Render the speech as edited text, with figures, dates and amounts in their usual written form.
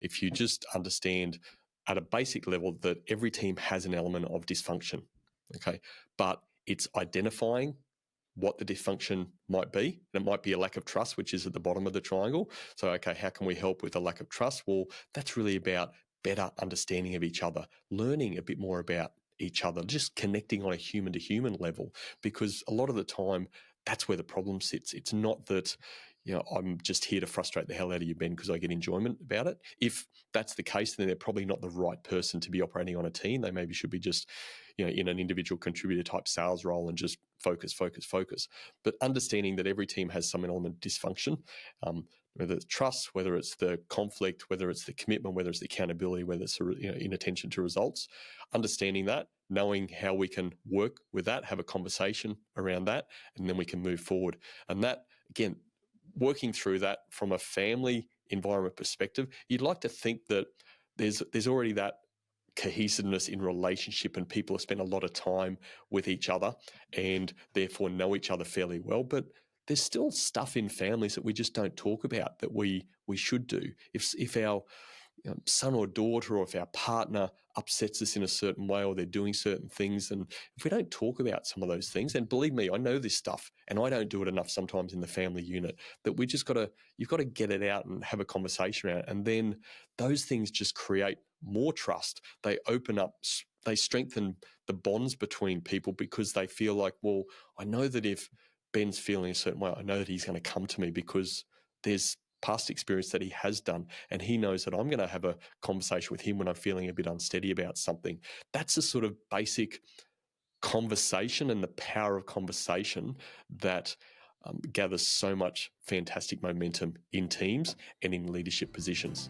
if you just understand at a basic level that every team has an element of dysfunction, okay? But it's identifying what the dysfunction might be. And it might be a lack of trust, which is at the bottom of the triangle. So, okay, how can we help with a lack of trust? Well, that's really about better understanding of each other, learning a bit more about each other, just connecting on a human-to-human level, because a lot of the time that's where the problem sits. It's not that, I'm just here to frustrate the hell out of you, Ben, because I get enjoyment about it. If that's the case, then they're probably not the right person to be operating on a team. They maybe should be just, in an individual contributor type sales role and just focus. But understanding that every team has some element of dysfunction, whether it's trust, whether it's the conflict, whether it's the commitment, whether it's the accountability, whether it's inattention to results, understanding that, knowing how we can work with that, have a conversation around that, and then we can move forward. And that, again, working through that from a family environment perspective, you'd like to think that there's already that cohesiveness in relationship and people have spent a lot of time with each other and therefore know each other fairly well. But there's still stuff in families that we just don't talk about that we should do. If our son or daughter, or if our partner upsets us in a certain way, or they're doing certain things, and if we don't talk about some of those things, and believe me, I know this stuff, and I don't do it enough sometimes in the family unit, that you've got to get it out and have a conversation around it. And then those things just create more trust. They open up, they strengthen the bonds between people, because they feel like, well, I know that if Ben's feeling a certain way, I know that he's going to come to me because there's past experience that he has done, and he knows that I'm going to have a conversation with him when I'm feeling a bit unsteady about something. That's a sort of basic conversation and the power of conversation that gathers so much fantastic momentum in teams and in leadership positions.